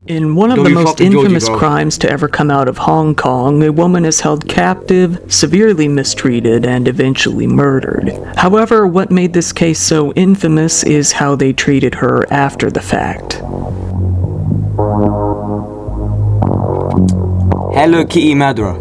In one of the most infamous crimes to ever come out of Hong Kong, a woman is held captive, severely mistreated, and eventually murdered. However, what made this case so infamous is how they treated her after the fact. Hello Kitty murderer.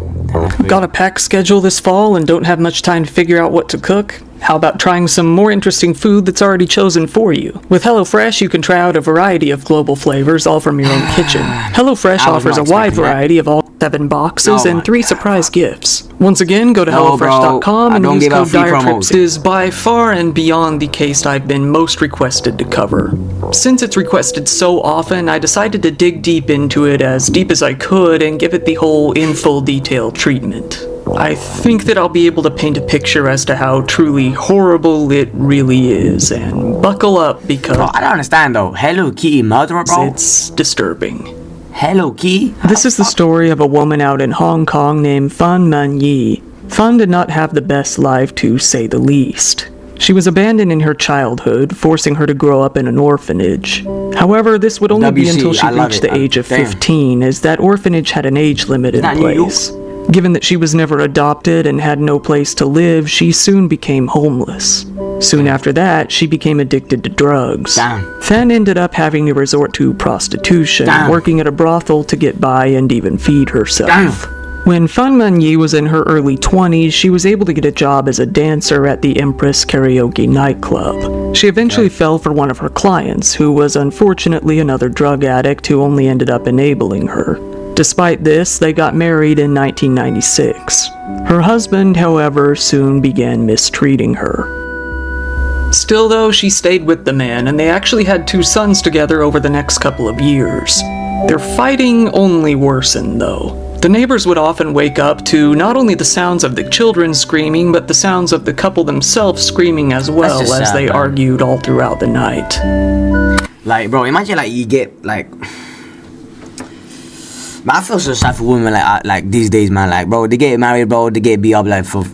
Got a packed schedule this fall and don't have much time to figure out what to cook? How about trying some more interesting food that's already chosen for you? With HelloFresh, you can try out a variety of global flavors, all from your own kitchen. HelloFresh offers a wide variety of all 7 boxes and 3 surprise gifts. Once again, go to HelloFresh.com and use code DIRETRIPS. It is by far and beyond the case I've been most requested to cover. Since it's requested so often, I decided to dig deep into it, as deep as I could, and give it the whole in full detail treatment. I think that I'll be able to paint a picture as to how truly horrible it really is, and buckle up because... Bro, I don't understand though. Hello Kitty murderer, bro? It's disturbing. Hello Kitty? This is the story of a woman out in Hong Kong named Fan Man Yi. Fan did not have the best life, to say the least. She was abandoned in her childhood, forcing her to grow up in an orphanage. However, this would only be until she reached the age of 15, as that orphanage had an age limit in place. Given that she was never adopted and had no place to live, she soon became homeless. Soon after that, she became addicted to drugs. Fan ended up having to resort to prostitution, working at a brothel to get by and even feed herself. When Fan Man Yi was in her early 20s, she was able to get a job as a dancer at the Empress Karaoke nightclub. She eventually fell for one of her clients, who was unfortunately another drug addict who only ended up enabling her. Despite this, they got married in 1996. Her husband, however, soon began mistreating her. Still though, she stayed with the man, and they actually had 2 sons together over the next couple of years. Their fighting only worsened though. The neighbors would often wake up to not only the sounds of the children screaming, but the sounds of the couple themselves screaming as well, as they argued all throughout the night. Like, bro, imagine like you get like... Man, I feel so sad for women like these days, man. Like, bro, they get married, bro, they get beat up like for...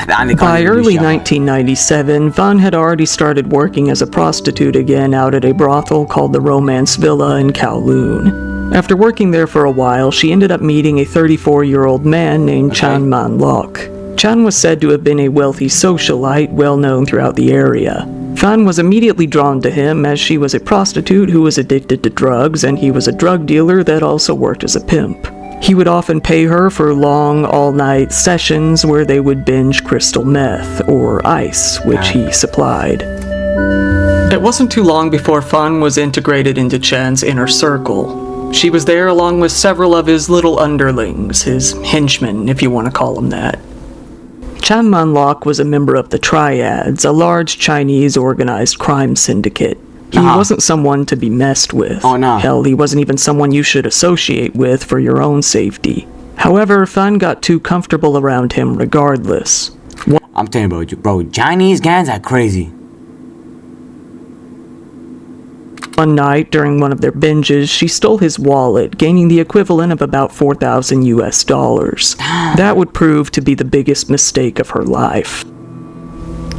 By early 1997, Fan had already started working as a prostitute again out at a brothel called the Romance Villa in Kowloon. After working there for a while, she ended up meeting a 34-year-old man named Chan Man Lok. Chan was said to have been a wealthy socialite well known throughout the area. Fan was immediately drawn to him, as she was a prostitute who was addicted to drugs, and he was a drug dealer that also worked as a pimp. He would often pay her for long, all-night sessions where they would binge crystal meth, or ice, which he supplied. It wasn't too long before Fan was integrated into Chan's inner circle. She was there along with several of his little underlings, his henchmen, if you want to call them that. Chan Man Lok was a member of the Triads, a large Chinese organized crime syndicate. He wasn't someone to be messed with. Hell, he wasn't even someone you should associate with for your own safety. However, Fan got too comfortable around him regardless. I'm telling you, bro, Chinese gangs are crazy. One night, during one of their binges, she stole his wallet, gaining the equivalent of about $4,000 US. That would prove to be the biggest mistake of her life.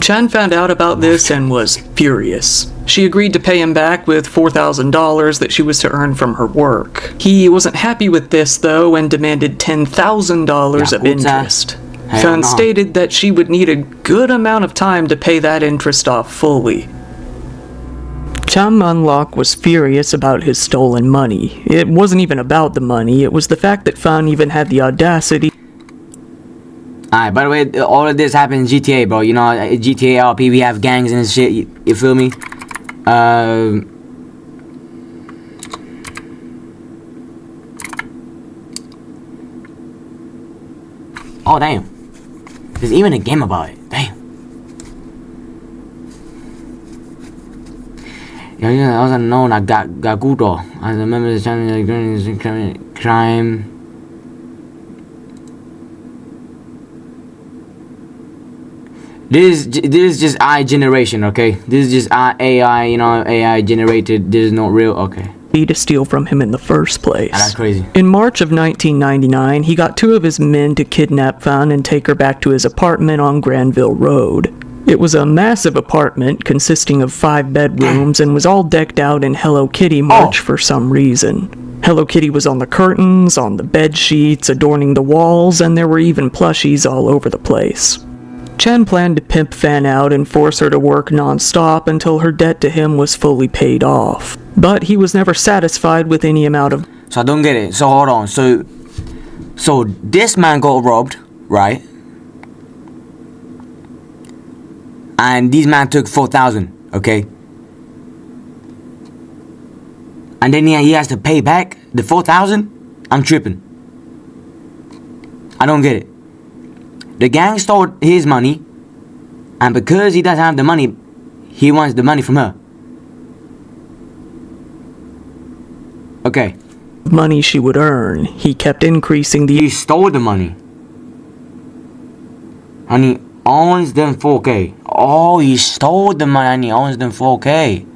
Chan found out about this and was furious. She agreed to pay him back with $4,000 that she was to earn from her work. He wasn't happy with this, though, and demanded $10,000 of interest. Fan stated that she would need a good amount of time to pay that interest off fully. Chan Man Lok was furious about his stolen money. It wasn't even about the money, it was the fact that Fan even had the audacity. Alright, by the way, all of this happened in GTA, bro. You know, GTA LP, we have gangs and shit, you feel me? Oh, damn. There's even a game about it. Damn. I was unknown. I got Gagudo. I remember the channel crime. This is just AI generation, okay? This is just AI, you know, AI generated. This is not real, okay? To steal from him in the first place. That's crazy. In March of 1999, he got 2 of his men to kidnap Fan and take her back to his apartment on Granville Road. It was a massive apartment consisting of 5 bedrooms and was all decked out in Hello Kitty merch for some reason. Hello Kitty was on the curtains, on the bed sheets, adorning the walls, and there were even plushies all over the place. Chen planned to pimp Fan out and force her to work non-stop until her debt to him was fully paid off. But he was never satisfied with any amount of... So I don't get it. So hold on. So this man got robbed, right? And these man took 4,000, okay? And then he has to pay back the 4,000? I'm tripping. I don't get it. The gang stole his money, and because he doesn't have the money, he wants the money from her. Okay. money she would earn. He kept increasing the... He stole the money. And he owns them 4K. Oh, he stole the money and he owns them 4K.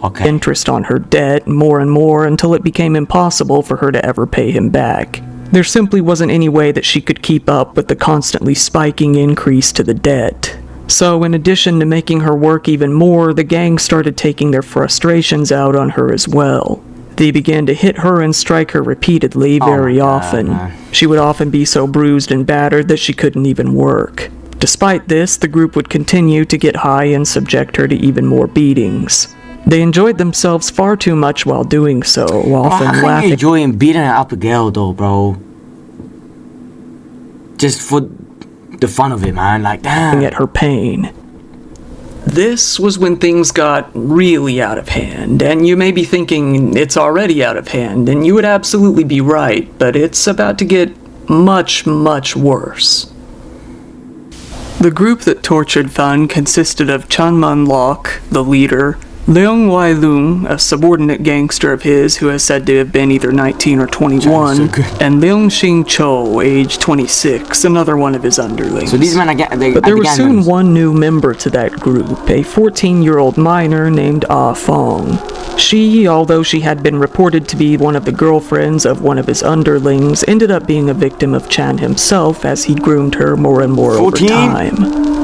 Okay. interest on her debt more and more until it became impossible for her to ever pay him back. There simply wasn't any way that she could keep up with the constantly spiking increase to the debt. So in addition to making her work even more, the gang started taking their frustrations out on her as well. They began to hit her and strike her repeatedly very often. She would often be so bruised and battered that she couldn't even work. Despite this, the group would continue to get high and subject her to even more beatings. They enjoyed themselves far too much while doing so, often How can laughing you enjoy beating up a girl though, bro? Just for the fun of it, man. Like, damn. at her pain. This was when things got really out of hand, and you may be thinking it's already out of hand, and you would absolutely be right, but it's about to get much, much worse. The group that tortured Fan consisted of Chan Man Lok, the leader, Leung Wai Lung, a subordinate gangster of his who is said to have been either 19 or 21, and Leung Xing Cho, age 26, another one of his underlings. So these men are But there was soon one new member to that group, a 14-year-old minor named Ah Fong. She, although she had been reported to be one of the girlfriends of one of his underlings, ended up being a victim of Chan himself as he groomed her more and more 14? over time.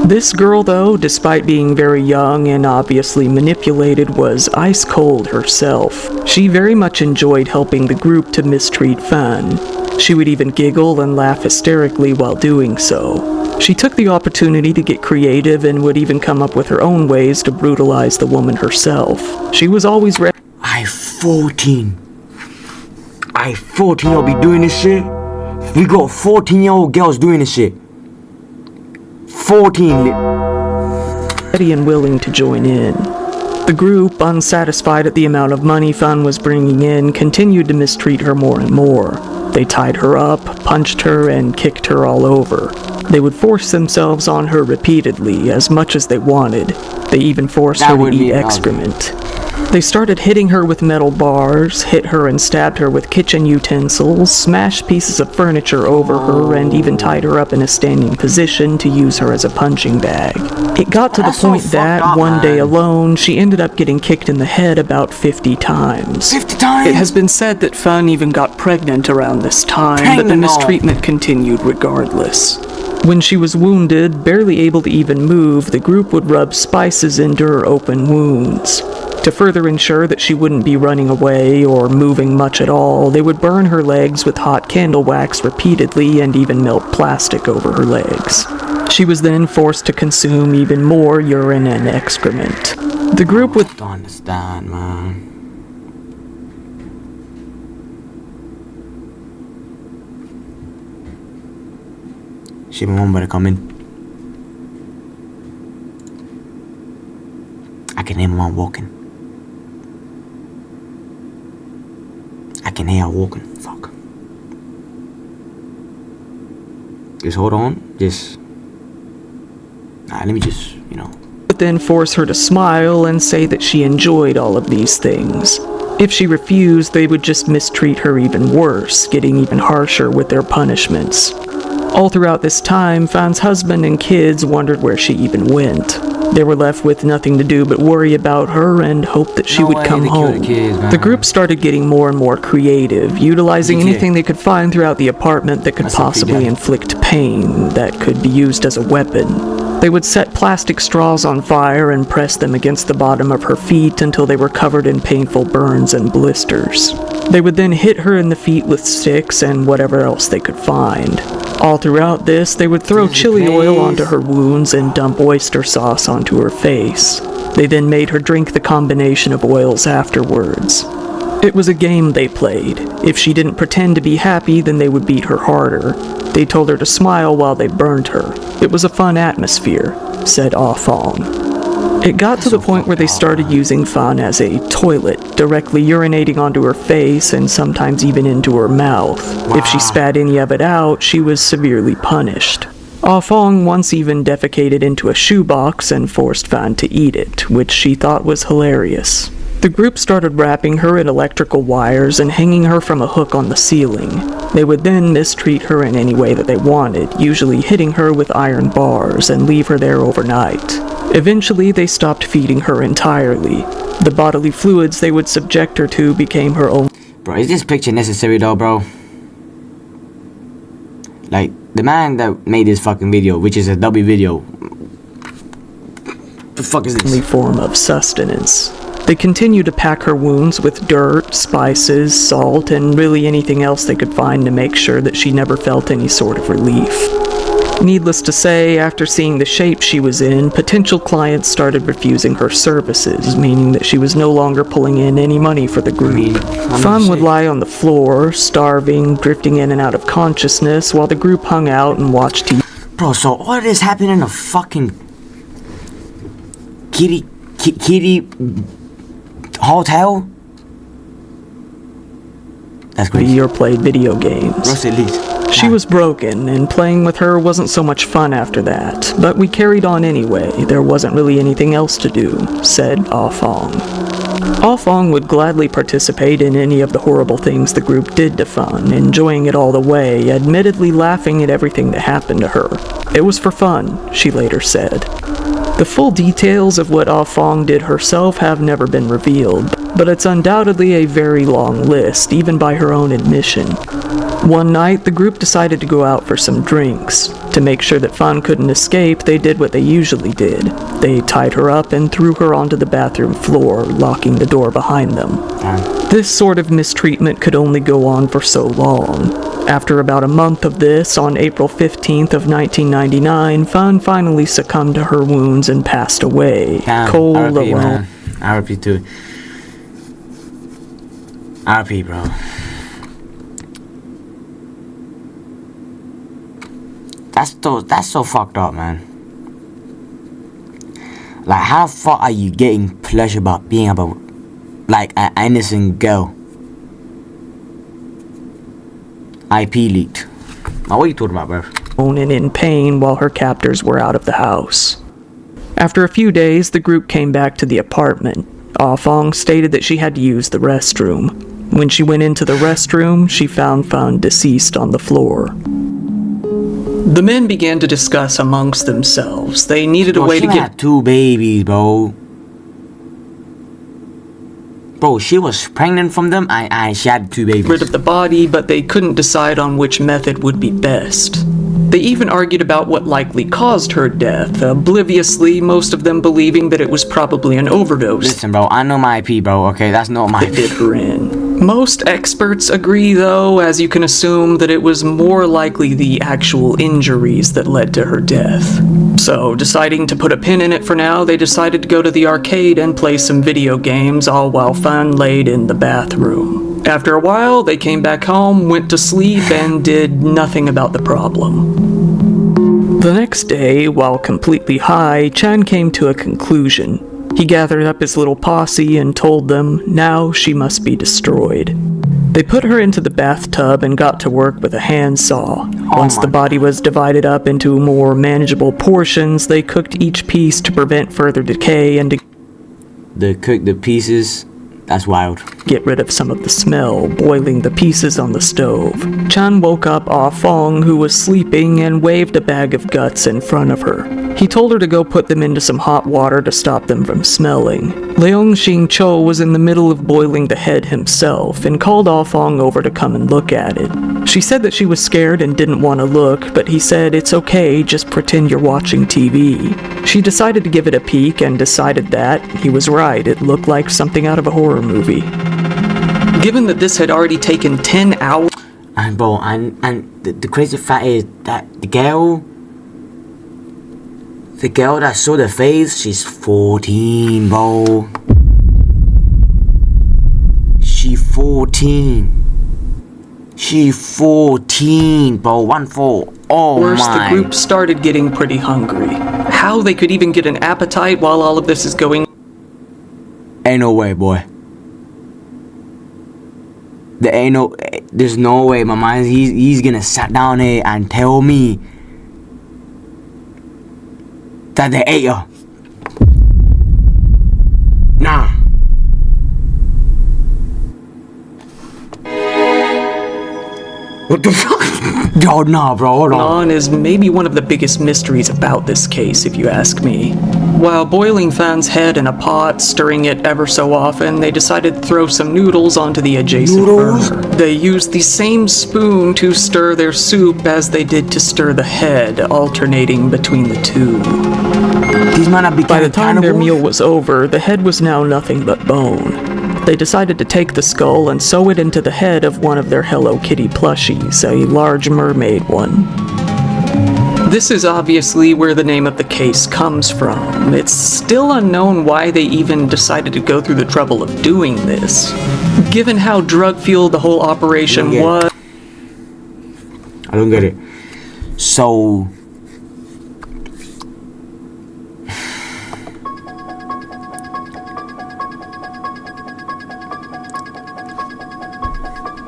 This girl, though, despite being very young and obviously manipulated, was ice cold herself. She very much enjoyed helping the group to mistreat Fan. She would even giggle and laugh hysterically while doing so. She took the opportunity to get creative and would even come up with her own ways to brutalize the woman herself. She was always ready. I 14 will be doing this shit. We got 14-year-old girls doing this shit. 14. Ready and willing to join in. The group, unsatisfied at the amount of money Fan was bringing in, continued to mistreat her more and more. They tied her up, punched her, and kicked her all over. They would force themselves on her repeatedly, as much as they wanted. They even forced her to eat excrement. They started hitting her with metal bars, hit her and stabbed her with kitchen utensils, smashed pieces of furniture over her, and even tied her up in a standing position to use her as a punching bag. It got to the point that, one day alone, she ended up getting kicked in the head about 50 times. 50 times? It has been said that Fan even got pregnant around this time, but the mistreatment continued regardless. When she was wounded, barely able to even move, the group would rub spices into her open wounds. To further ensure that she wouldn't be running away or moving much at all, they would burn her legs with hot candle wax repeatedly and even melt plastic over her legs. She was then forced to consume even more urine and excrement. The group would... I don't understand, man. Shit, my mom better come in. I can hear my mom walking. I can hear her walking. Fuck. Just hold on. Let me just, would then force her to smile and say that she enjoyed all of these things. If she refused, they would just mistreat her even worse, getting even harsher with their punishments. All throughout this time, Fan's husband and kids wondered where she even went. They were left with nothing to do but worry about her and hope that she No would way come they killed home. the kids, man. The group started getting more and more creative, utilizing Okay. anything they could find throughout the apartment that could That's a pretty possibly dead. inflict pain that could be used as a weapon. They would set plastic straws on fire and press them against the bottom of her feet until they were covered in painful burns and blisters. They would then hit her in the feet with sticks and whatever else they could find. All throughout this, they would throw Jesus chili oil Christ. onto her wounds and dump oyster sauce onto her face. They then made her drink the combination of oils afterwards. It was a game they played. If she didn't pretend to be happy, then they would beat her harder. They told her to smile while they burned her. It was a fun atmosphere, said Ah Fong. It got to the point where they started using Fan as a toilet, directly urinating onto her face and sometimes even into her mouth. If she Wow. spat any of it out, she was severely punished. Ah Fong once even defecated into a shoebox and forced Fan to eat it, which she thought was hilarious. The group started wrapping her in electrical wires and hanging her from a hook on the ceiling. They would then mistreat her in any way that they wanted, usually hitting her with iron bars, and leave her there overnight. Eventually, they stopped feeding her entirely. The bodily fluids they would subject her to became her own. Bro, is this picture necessary though, bro? Like, the man that made this fucking video, which is a W video. The fuck is only this? form of sustenance. They continued to pack her wounds with dirt, spices, salt, and really anything else they could find to make sure that she never felt any sort of relief. Needless to say, after seeing the shape she was in, potential clients started refusing her services, meaning that she was no longer pulling in any money for the group. Fan would lie on the floor, starving, drifting in and out of consciousness, while the group hung out and watched TV. Bro, so all of this happened in a fucking kitty hotel? That's crazy. or played video games. Roast Elite. She was broken, and playing with her wasn't so much fun after that, but we carried on anyway. There wasn't really anything else to do, said Ah Fong. Ah Fong would gladly participate in any of the horrible things the group did to Fan, enjoying it all the way, admittedly laughing at everything that happened to her. It was for fun, she later said. The full details of what Ah Fong did herself have never been revealed, but it's undoubtedly a very long list, even by her own admission. One night, the group decided to go out for some drinks. To make sure that Fan couldn't escape, they did what they usually did. They tied her up and threw her onto the bathroom floor, locking the door behind them. This sort of mistreatment could only go on for so long. After about a month of this, on April 15th of 1999, Fan finally succumbed to her wounds and passed away, Damn, cold, RIP, alone. man. RIP too. RIP, bro. That's so fucked up, man. Like, how far are you getting pleasure about being about, like, an innocent girl? IP leaked. Now, what are you talking about, bro? And in pain while her captors were out of the house. After a few days, the group came back to the apartment. Ah Fong stated that she had to use the restroom. When she went into the restroom, she found Fan deceased on the floor. The men began to discuss amongst themselves. They needed a Bro, way she to get had 2 babies, bro. Bro, she was pregnant from them, and she had 2 babies. rid of the body, but they couldn't decide on which method would be best. They even argued about what likely caused her death, obliviously, most of them believing that it was probably an overdose Listen, bro, I know my IP, bro, okay? That's not my that did her in. Most experts agree, though, as you can assume, that it was more likely the actual injuries that led to her death. So, deciding to put a pin in it for now, they decided to go to the arcade and play some video games, all while Fan laid in the bathroom. After a while, they came back home, went to sleep, and did nothing about the problem. The next day, while completely high, Chan came to a conclusion. He gathered up his little posse and told them now she must be destroyed. They put her into the bathtub and got to work with a handsaw. Once the body was divided up into more manageable portions, they cooked each piece to prevent further decay and to They cooked the pieces. That's wild. get rid of some of the smell, boiling the pieces on the stove. Chan woke up Ah Fong, who was sleeping, and waved a bag of guts in front of her. He told her to go put them into some hot water to stop them from smelling. Leong Xing Cho was in the middle of boiling the head himself and called Ah Fong over to come and look at it. She said that she was scared and didn't want to look, but he said, "It's okay, just pretend you're watching TV." She decided to give it a peek and decided that he was right. It looked like something out of a horror movie. Given that this had already taken 10 hours... And bro, and the crazy fact is that the girl that saw the face, she's 14, bro. She 14. She 14, bro. 1-4. Oh Worse, my. the group started getting pretty hungry. How they could even get an appetite while all of this is going... Ain't no way, boy. There's no way, my man. He's gonna sit down here and tell me that they ate her. Nah. What the fuck? Yo, nah, bro, hold on. Is maybe one of the biggest mysteries about this case, if you ask me. While boiling Fan's head in a pot, stirring it ever so often, they decided to throw some noodles onto the adjacent burner. They used the same spoon to stir their soup as they did to stir the head, alternating between the two. These might not be By the time their meal was over, the head was now nothing but bone. They decided to take the skull and sew it into the head of one of their Hello Kitty plushies, a large mermaid one. This is obviously where the name of the case comes from. It's still unknown why they even decided to go through the trouble of doing this. Given how drug-fueled the whole operation was... I don't get it. So...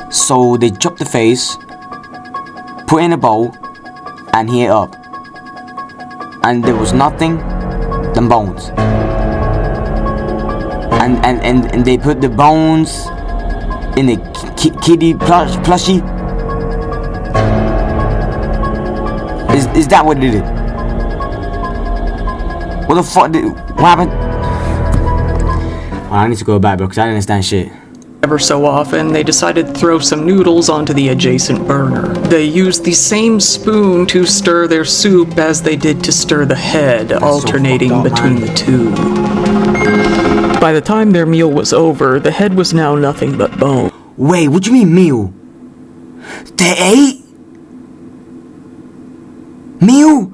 So they chopped the face, put in a bowl, and heat it up. And there was nothing than bones. And they put the bones in the kitty plushie. Is that what it is? What the fuck what happened? Well, I need to go back, bro, because I didn't understand shit. Ever so often, they decided to throw some noodles onto the adjacent burner. They used the same spoon to stir their soup as they did to stir the head, alternating between the two. By the time their meal was over, the head was now nothing but bone. Wait, what do you mean meal? They ate? Meal?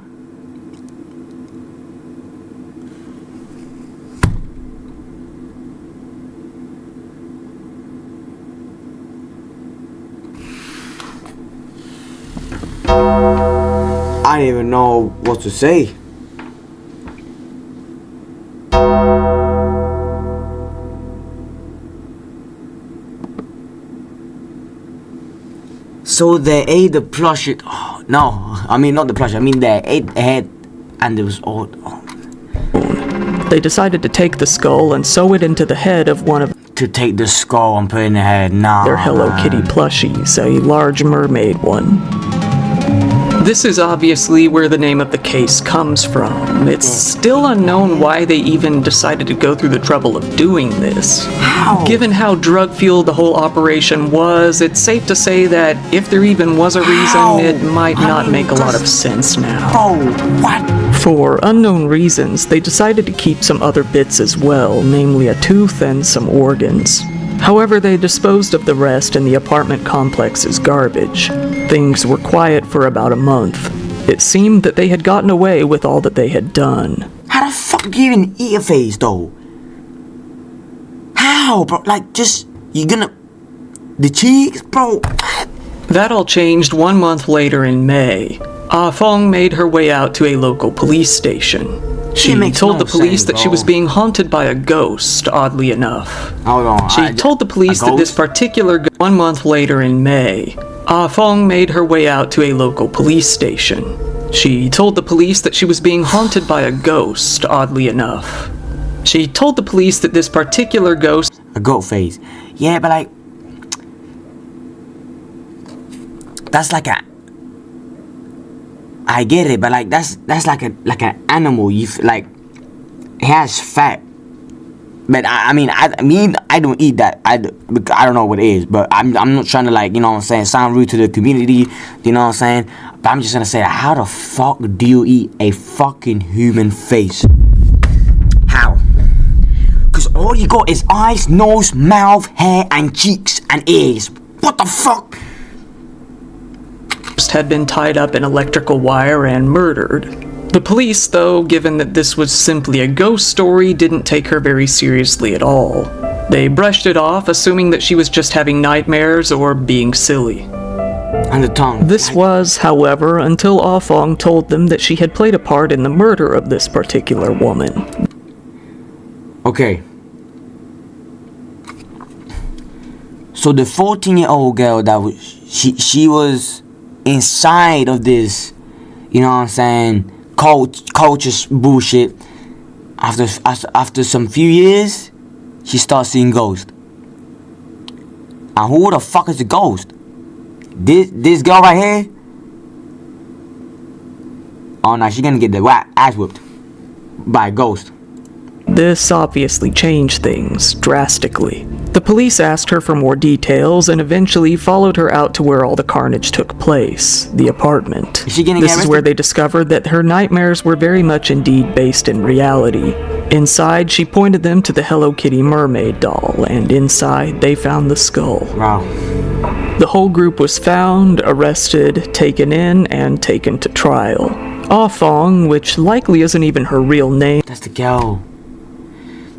I don't even know what to say. So they ate the plushie. Oh, no, I mean not the plushie. I mean they ate the head, and it was all. Oh. They decided to take the skull and sew it into the head of one of To take the skull and put it in the head. Nah. their Hello Kitty plushies, a large mermaid one. This is obviously where the name of the case comes from. It's still unknown why they even decided to go through the trouble of doing this. How? Given how drug-fueled the whole operation was, it's safe to say that if there even was a reason, it might not make a lot of sense now. Oh, what? For unknown reasons, they decided to keep some other bits as well, namely a tooth and some organs. However, they disposed of the rest in the apartment complex's garbage. Things were quiet for about a month. It seemed that they had gotten away with all that they had done. How the fuck do you even eat a face, though? How, bro? Like, just, you gonna... The cheeks, bro? That all changed 1 month later in May. Ah Fong made her way out to a local police station. She told the police that she was being haunted by a ghost, oddly enough. Hold on. She told the police that this particular 1 month later in May, Ah Fong made her way out to a local police station. She told the police that she was being haunted by a ghost, oddly enough. She told the police that this particular ghost... A goat face. Yeah, but like... That's like a... I get it, but like that's like an animal. Like it has fat. But I mean, I don't eat that. I don't know what it is, but I'm not trying to, like, you know what I'm saying, sound rude to the community, you know what I'm saying? But I'm just gonna say, how the fuck do you eat a fucking human face? How? Cause all you got is eyes, nose, mouth, hair, and cheeks and ears. What the fuck? Had been tied up in electrical wire and murdered. The police, though, given that this was simply a ghost story, didn't take her very seriously at all. They brushed it off, assuming that she was just having nightmares or being silly. And the tongue. This was, however, until Ah Fong told them that she had played a part in the murder of this particular woman. Okay. So the 14-year-old girl that was, she was inside of this, you know what I'm saying, culture bullshit. After some few years, she starts seeing ghosts. And who the fuck is the ghost? This girl right here? Oh no, she's gonna get the ass whooped by a ghost. This obviously changed things drastically. The police asked her for more details and eventually followed her out to where all the carnage took place, the apartment. Is she getting This arrested? is where they discovered that her nightmares were very much indeed based in reality. Inside, she pointed them to the Hello Kitty mermaid doll, and inside they found the skull. Wow. The whole group was found, arrested, taken in, and taken to trial. Ah Fong, which likely isn't even her real name, That's the girl.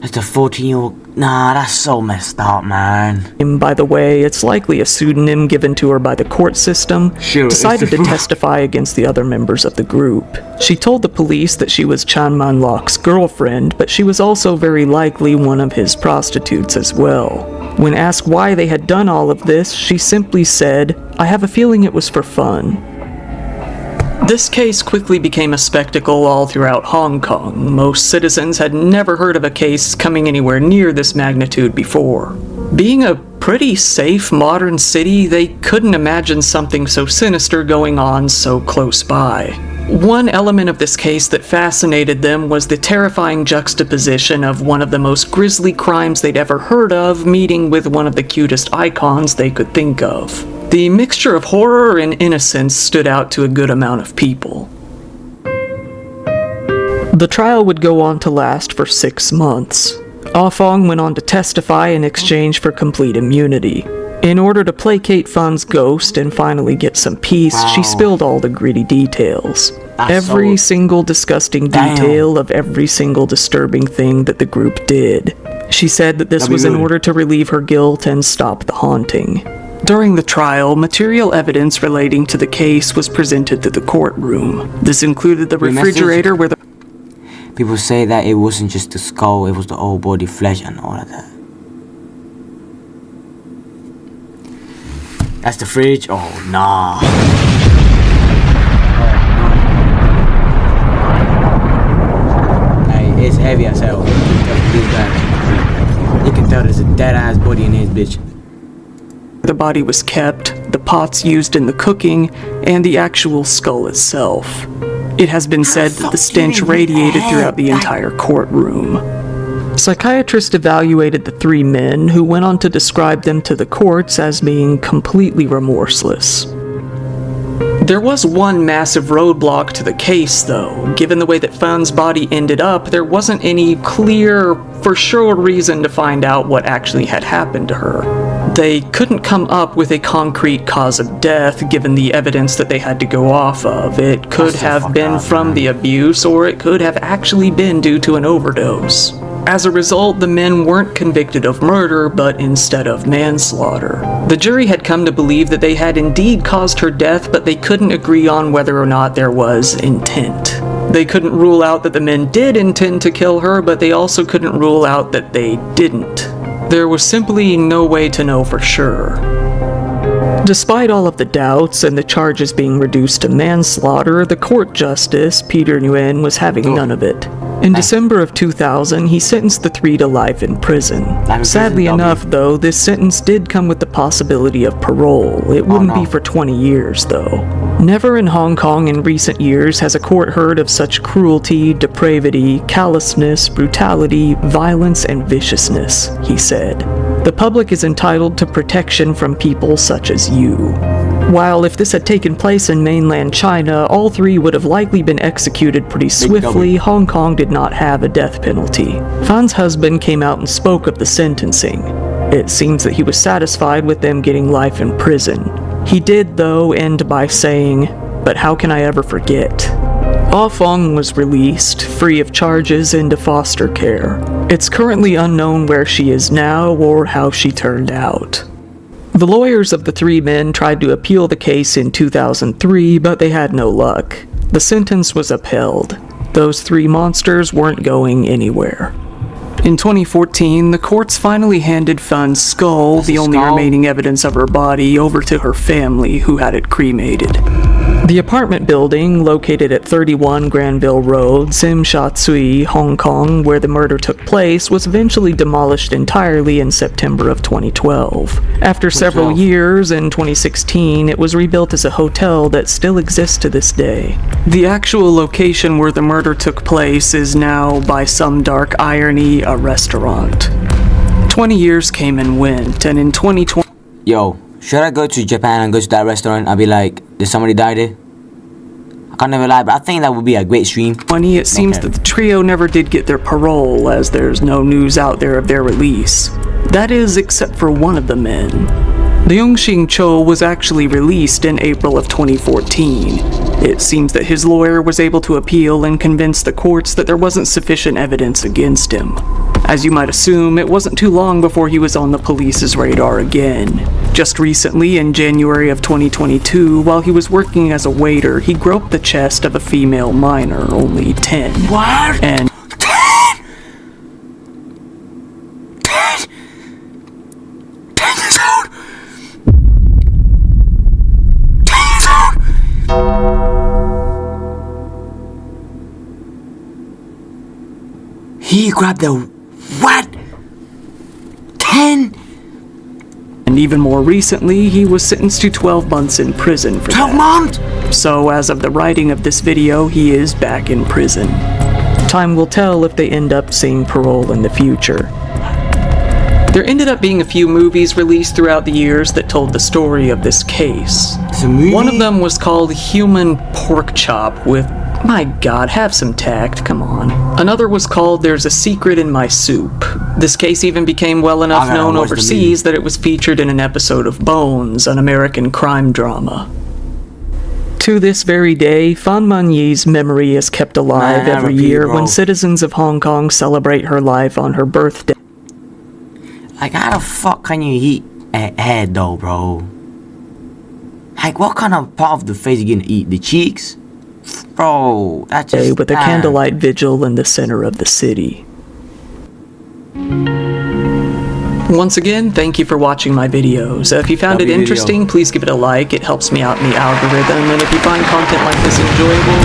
That's the 14-year-old. Nah, that's so messed up, man. by the way, it's likely a pseudonym given to her by the court system, Sure, decided it's to the- testify against the other members of the group. She told the police that she was Chan Man Lok's girlfriend, but she was also very likely one of his prostitutes as well. When asked why they had done all of this, she simply said, "I have a feeling it was for fun." This case quickly became a spectacle all throughout Hong Kong. Most citizens had never heard of a case coming anywhere near this magnitude before. Being a pretty safe modern city, they couldn't imagine something so sinister going on so close by. One element of this case that fascinated them was the terrifying juxtaposition of one of the most grisly crimes they'd ever heard of meeting with one of the cutest icons they could think of. The mixture of horror and innocence stood out to a good amount of people. The trial would go on to last for 6 months. Ah Fong went on to testify in exchange for complete immunity. In order to placate Fun's ghost and finally get some peace, she Wow. spilled all the gritty details. That's Every so- single disgusting Damn. detail of every single disturbing thing that the group did. She said that this That'd be was in good. order to relieve her guilt and stop the haunting. During the trial, material evidence relating to the case was presented to the courtroom. This included the Your message? refrigerator where the People say that it wasn't just the skull, it was the whole body, flesh, and all of that. That's the fridge? Oh, nah. Hey, it's heavy as hell. You can tell there's a dead ass body in his bitch. the body was kept, the pots used in the cooking, and the actual skull itself. It has been said that the stench radiated throughout the entire courtroom. Psychiatrists evaluated the 3 men, who went on to describe them to the courts as being completely remorseless. There was one massive roadblock to the case, though. Given the way that Fun's body ended up, there wasn't any clear, for sure reason to find out what actually had happened to her. They couldn't come up with a concrete cause of death, given the evidence that they had to go off of. It could That's so have fucked been up, from man. the abuse, or it could have actually been due to an overdose. As a result, the men weren't convicted of murder, but instead of manslaughter. The jury had come to believe that they had indeed caused her death, but they couldn't agree on whether or not there was intent. They couldn't rule out that the men did intend to kill her, but they also couldn't rule out that they didn't. There was simply no way to know for sure. Despite all of the doubts and the charges being reduced to manslaughter, the court justice, Peter Nguyen, was having none of it. In December of 2000, he sentenced the 3 to life in prison. prison, Sadly W. enough, though, this sentence did come with the possibility of parole. It wouldn't no. be for 20 years, though. Never in Hong Kong in recent years has a court heard of such cruelty, depravity, callousness, brutality, violence, and viciousness, he said. The public is entitled to protection from people such as you. While if this had taken place in mainland China, all three would have likely been executed pretty swiftly, Hong Kong did not have a death penalty. Fan's husband came out and spoke of the sentencing. It seems that he was satisfied with them getting life in prison. He did, though, end by saying, "But how can I ever forget?" Ah Fong was released, free of charges, into foster care. It's currently unknown where she is now or how she turned out. The lawyers of the three men tried to appeal the case in 2003, but they had no luck. The sentence was upheld. Those three monsters weren't going anywhere. In 2014, the courts finally handed Fan's skull, the only remaining evidence of her body, over to her family, who had it cremated. The apartment building, located at 31 Granville Road, Tsim Sha Tsui, Hong Kong, where the murder took place, was eventually demolished entirely in September of 2012. After several years, in 2016, it was rebuilt as a hotel that still exists to this day. The actual location where the murder took place is now, by some dark irony, a restaurant. 20 years came and went, and in 2020... Yo, should I go to Japan and go to that restaurant? I'll be like, did somebody die there? I can't never lie, but I think that would be a great stream. It seems that the trio never did get their parole, as there's no news out there of their release. That is, except for one of the men. Leung Shing Cho was actually released in April of 2014. It seems that his lawyer was able to appeal and convince the courts that there wasn't sufficient evidence against him. As you might assume, it wasn't too long before he was on the police's radar again. Just recently, in January of 2022, while he was working as a waiter, he groped the chest of a female minor, only 10. What? And 10 years old? 10 years old? He grabbed the what? 10? And even more recently, he was sentenced to 12 months in prison for 12 that. months? So as of the writing of this video, he is back in prison. Time will tell if they end up seeing parole in the future. There ended up being a few movies released throughout the years that told the story of this case. It's a movie? One of them was called Human Pork Chop with... My God, have some tact, come on. Another was called There's a Secret in My Soup. This case even became well enough known overseas that it was featured in an episode of Bones, an American crime drama. To this very day, Fan Man-yi's memory is kept alive every year when citizens of Hong Kong celebrate her life on her birthday. Like, how the fuck can you eat a head though, bro? Like, what kind of part of the face you gonna eat? The cheeks? Bro, that's just... With a candlelight vigil in the center of the city. Once again, thank you for watching my videos. If you found it interesting, please give it a like. It helps me out in the algorithm. And if you find content like this enjoyable,